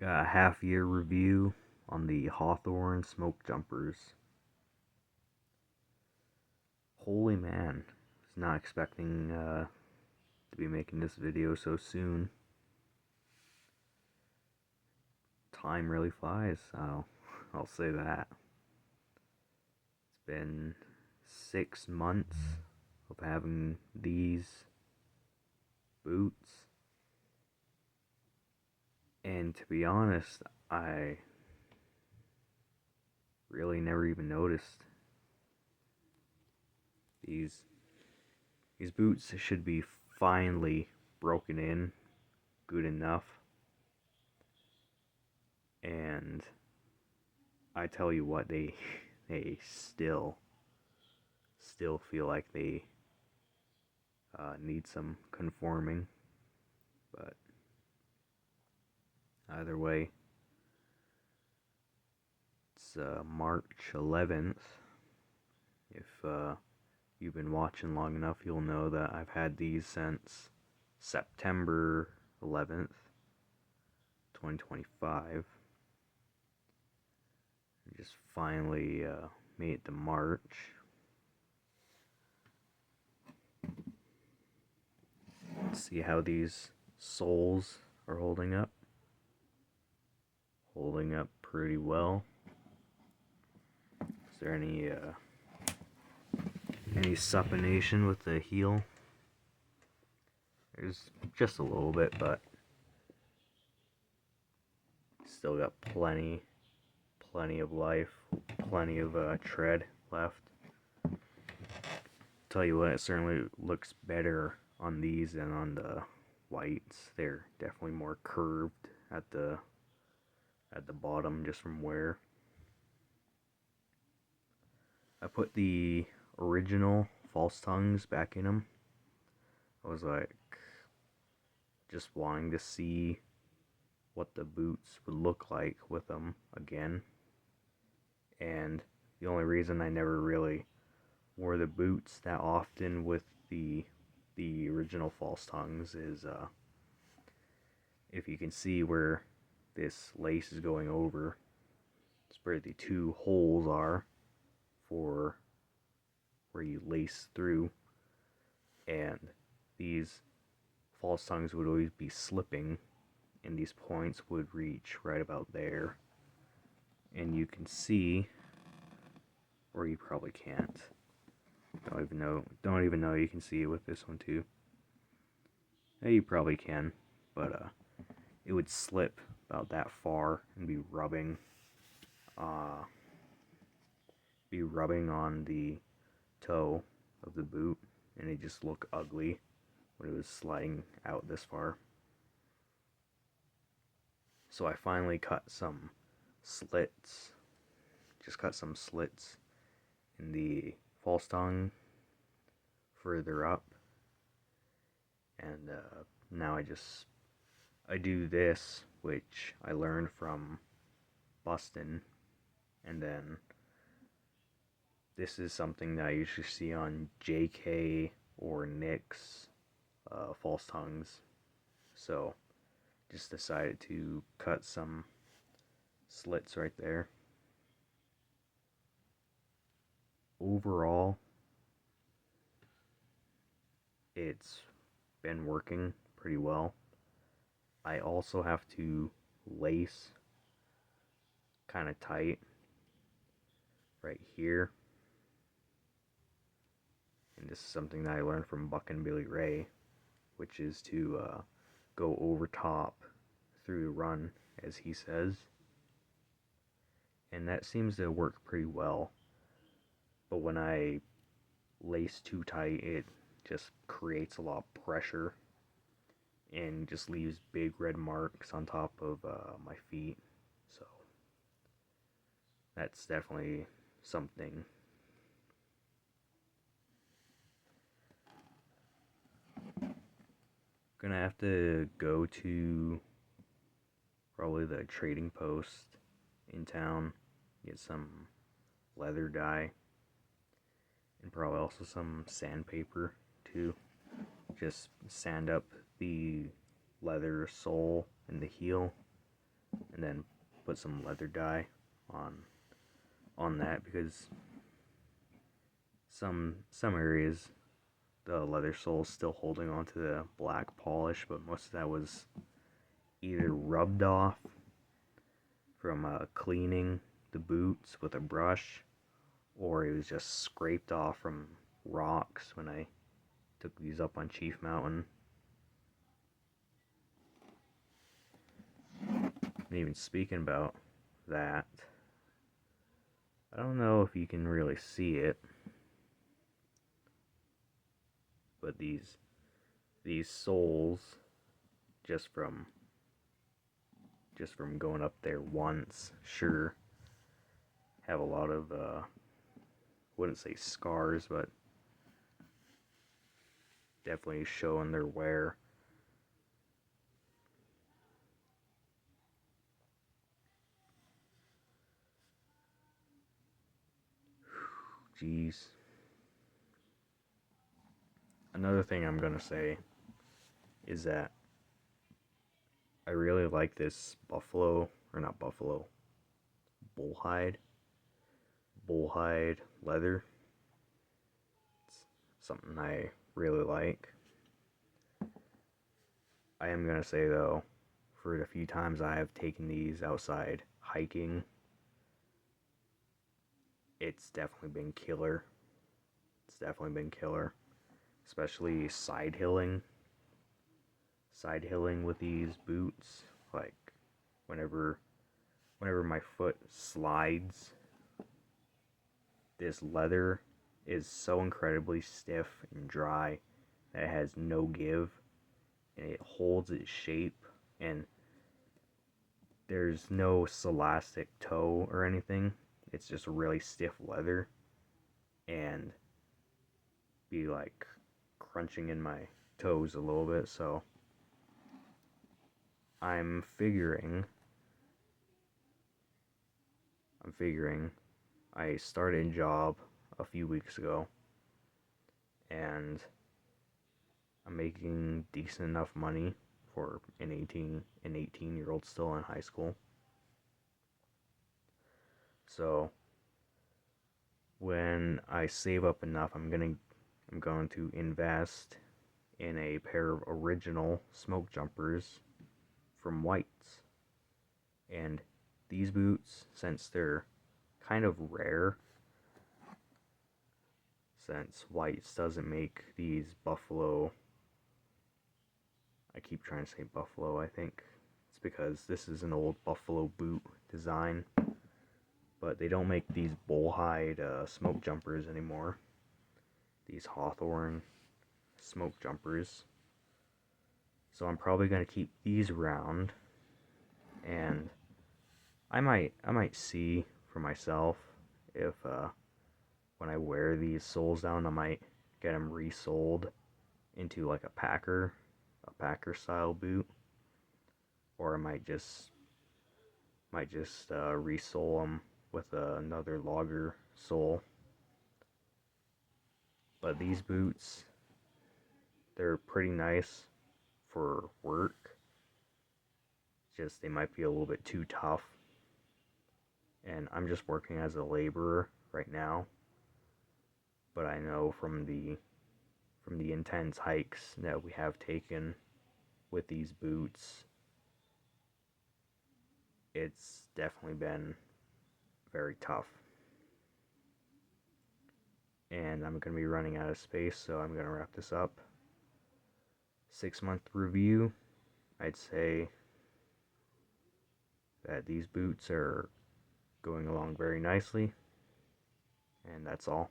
Got a half year review on the Hathorn smoke jumpers. Holy man, was not expecting to be making this video so soon. Time really flies, I'll say that. It's been 6 months of having these boots, and to be honest, I really never even noticed. These boots should be finely broken in good enough, and I tell you what, they still feel like they need some conforming, but either way, it's March 11th. If you've been watching long enough, you'll know that I've had these since September 11th, 2025. I just finally made it to March. Let's see how these soles are holding up. Holding up pretty well. Is there any supination with the heel? There's just a little bit, but still got plenty of life, plenty of tread left. Tell you what, it certainly looks better on these than on the whites. They're definitely more curved at the bottom just from wear. I put the original false tongues back in them. I was like just wanting to see what the boots would look like with them again. And the only reason I never really wore the boots that often with the original false tongues is if you can see where this lace is going over, it's where the two holes are for where you lace through, and these false tongues would always be slipping, and these points would reach right about there, and you can see, or you probably can't. Don't even know you can see it with this one too. Yeah, you probably can, but it would slip about that far and be rubbing on the toe of the boot, and it just looked ugly when it was sliding out this far. So I finally cut some slits, in the false tongue further up, and now I do this, which I learned from Boston, and then this is something that I usually see on JK or Nick's false tongues, so just decided to cut some slits right there. Overall, it's been working pretty well. I also have to lace kind of tight right here, and this is something that I learned from Buck and Billy Ray, which is to go over top through the run, as he says, and that seems to work pretty well. But when I lace too tight, it just creates a lot of pressure and just leaves big red marks on top of my feet. So that's definitely something. Gonna have to go to probably the trading post in town, get some leather dye, and probably also some sandpaper too. Just sand up the leather sole and the heel, and then put some leather dye on that, because some areas the leather sole is still holding onto the black polish, but most of that was either rubbed off from cleaning the boots with a brush, or it was just scraped off from rocks when I took these up on Chief Mountain. And even speaking about that, I don't know if you can really see it, but these soles, just from going up there once, sure, have a lot of wouldn't say scars, but definitely showing their wear. Jeez. Another thing I'm gonna say is that I really like this buffalo, or not buffalo, bullhide leather. It's something I really like. I am gonna say though, for the few times I have taken these outside hiking, it's definitely been killer. It's definitely been killer, especially side hilling with these boots. Like whenever my foot slides, this leather is so incredibly stiff and dry that it has no give, and it holds its shape, and there's no elastic toe or anything. It's just really stiff leather, and be like crunching in my toes a little bit. So I'm figuring I started a job a few weeks ago, and I'm making decent enough money for an 18-year-old still in high school. So when I save up enough, I'm going to invest in a pair of original smoke jumpers from White's. And these boots, since they're kind of rare, since White's doesn't make these buffalo, I keep trying to say buffalo, I think it's because this is an old buffalo boot design, but they don't make these bullhide smoke jumpers anymore. These Hathorn smoke jumpers. So I'm probably going to keep these around, and I might see for myself if when I wear these soles down, I might get them resoled into like a packer style boot, or I might just resole them with another logger sole. But these boots, they're pretty nice for work. Just they might be a little bit too tough, and I'm just working as a laborer right now. But I know from the intense hikes that we have taken with these boots, it's definitely been very tough. And I'm going to be running out of space, so I'm going to wrap this up. 6-month review, I'd say that these boots are going along very nicely, and that's all.